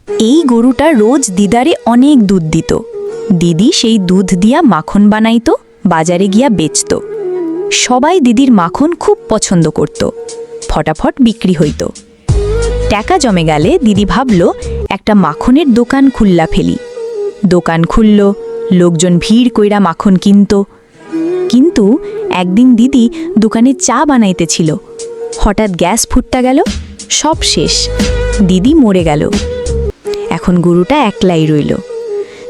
এই গরুটা রোজ দিদারে অনেক দুধ দিত। দিদি সেই দুধ দিয়া মাখন বানাইতো, বাজারে গিয়া বেচত। সবাই দিদির মাখন খুব পছন্দ করত, ফটাফট বিক্রি হইত। টাকা জমে গেলে দিদি ভাবল একটা মাখনের দোকান খুললা ফেলি। দোকান খুলল, লোকজন ভিড় কইরা মাখন কিনত। কিন্তু একদিন দিদি দোকানে চা বানাইতেছিল, হঠাৎ গ্যাস ফুটটা গেল, সব শেষ, দিদি মরে গেল। এখন গরুটা একলাই রইল,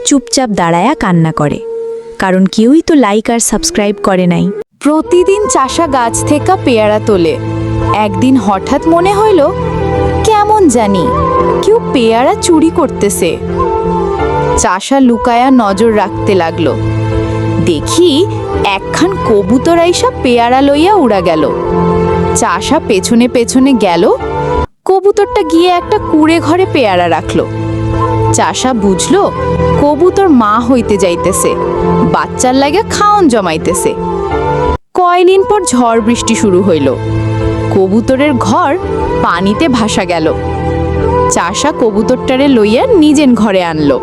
চুপচাপ দাঁড়ায়া কান্না করে, কারণ কেউই তো লাইক আর সাবস্ক্রাইব করে নাই। প্রতিদিন চাষা গাছ থেকে পেয়ারা তোলে। একদিন হঠাৎ মনে হইল কেমন জানি কেউ পেয়ারা চুরি করতেছে। চাষা লুকায়া নজর রাখতে লাগলো। দেখি একখান কবুতর আইসা পেয়ারা লইয়া উড়া গেল। চাষা পেছনে পেছনে গেল, কবুতরটা গিয়ে একটা কুড়ে ঘরে পেয়ারা রাখলো। চাষা বুঝলো কবুতর মা হইতে যাইতেছে, বাচ্চার লাগে খাওন জমাইতেছে। কয়দিন পর ঝড় বৃষ্টি শুরু হইল, কবুতরের ঘর পানিতে ভাসা গেল। চাষা কবুতরটারে লইয়া নিজের ঘরে আনলো।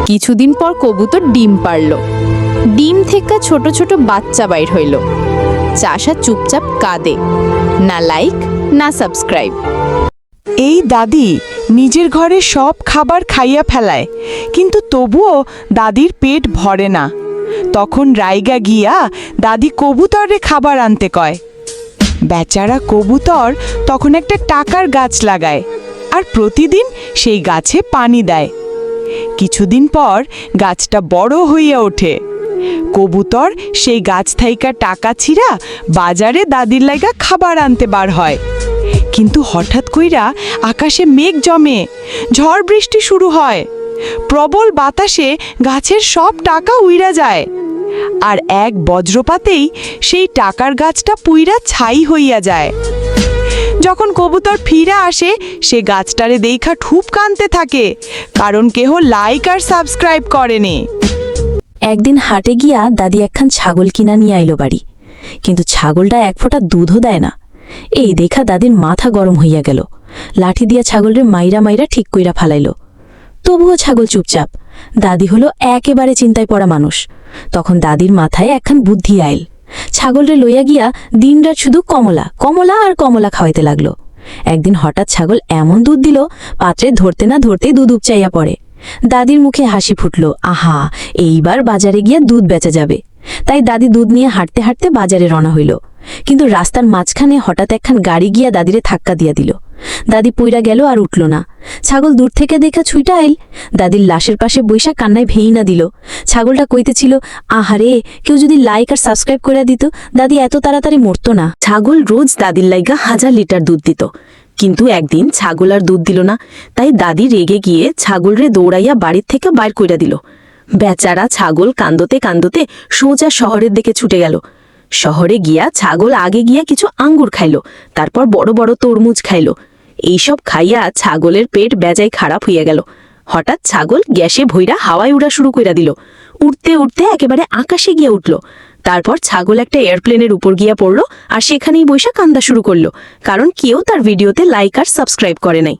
কিছুদিন পর কবুতর ডিম পারল, ডিম থেকে ছোট ছোট বাচ্চা বাইর হইল। চাষা চুপচাপ কাঁদে, না লাইক না সাবস্ক্রাইব। এই দাদি নিজের ঘরে সব খাবার খাইয়া ফেলায়, কিন্তু তবুও দাদির পেট ভরে না। তখন রাইগা গিয়া দাদি কবুতরে খাবার আনতে কয়। বেচারা কবুতর তখন একটা টাকার গাছ লাগায় আর প্রতিদিন সেই গাছে পানি দেয়। কিছুদিন পর গাছটা বড় হইয়া ওঠে। কবুতর সেই গাছ থাইকা টাকা ছিঁড়া বাজারে দাদির লাগা খাবার আনতে বার হয়। কিন্তু হঠাৎ কইরা আকাশে মেঘ জমে, ঝড় বৃষ্টি শুরু হয়। প্রবল বাতাসে গাছের সব টাকা উইড়া যায়, আর এক বজ্রপাতেই সেই টাকার গাছটা পুইরা ছাই হইয়া যায়। যখন কবুতর ফিরে আসে, সে গাছটারে দেইখা ঠুপ কানতে থাকে, কারণ কেহ লাইক আর সাবস্ক্রাইব করেনি। একদিন হাটে গিয়া দাদি একখান ছাগল কিনা নিয়ে আইল বাড়ি, কিন্তু ছাগলটা এক ফোঁটা দুধও দেয় না। এই দেখা দাদির মাথা গরম হইয়া গেল, লাঠি দিয়া ছাগলরে মাইরা মাইরা ঠিক কইরা ফালাইল। তবুও ছাগল চুপচাপ। দাদি হলো একেবারে চিন্তায় পড়া মানুষ। তখন দাদির মাথায় একখান বুদ্ধি আইল। ছাগলরে লইয়া গিয়া দিনরাত শুধু কমলা কমলা আর কমলা খাওয়াইতে লাগলো। একদিন হঠাৎ ছাগল এমন দুধ দিল, পাত্রে ধরতে না ধরতেই দুধ উপচাইয়া পড়ে। দাদির মুখে হাসি ফুটল, আহা, এইবার বাজারে গিয়া দুধ বেচা যাবে। তাই দাদি দুধ নিয়ে হাঁটতে হাঁটতে বাজারে রওনা হইল। কিন্তু রাস্তার মাঝখানে হঠাৎ একখান গাড়ি গিয়া দাদিরে ধাক্কা দিয়া দিল। দাদি পইরা গেল আর উঠল না। ছাগল দূর থেকে দেখা ছুইটা আইল, দাদির লাশের পাশে বৈশা কান্নায় ভেই না দিল। ছাগলটা কইতেছিল, আহারে, কেউ যদি লাইক আর সাবস্ক্রাইব করে দিত, দাদি এত তাড়াতাড়ি মরতো না। ছাগল রোজ দাদির লাইগা 1000 লিটার দুধ দিত, কিন্তু একদিন ছাগল আর দুধ দিল না। তাই দাদি রেগে গিয়ে ছাগলরে দৌড়াইয়া বাড়ির থেকে বাইর কইরা দিল। বেচারা ছাগল কান্দতে কান্দতে সোজা শহরের দিকে ছুটে গেল। শহরে গিয়া ছাগল আগে গিয়া কিছু আঙ্গুর খাইল, তারপর বড় বড় তরমুজ খাইল। এইসব খাইয়া ছাগলের পেট বেজায় খারাপ হইয়া গেল। হঠাৎ ছাগল গ্যাসে ভইরা হাওয়ায় উড়া শুরু কইরা দিল। উঠতে উঠতে একেবারে আকাশে গিয়া উঠল। তারপর ছাগল একটা এয়ারপ্লেনের উপর গিয়া পড়ল আর সেখানেই বৈশা কান্দা শুরু করলো, কারণ কেউ তার ভিডিওতে লাইক আর সাবস্ক্রাইব করে নাই।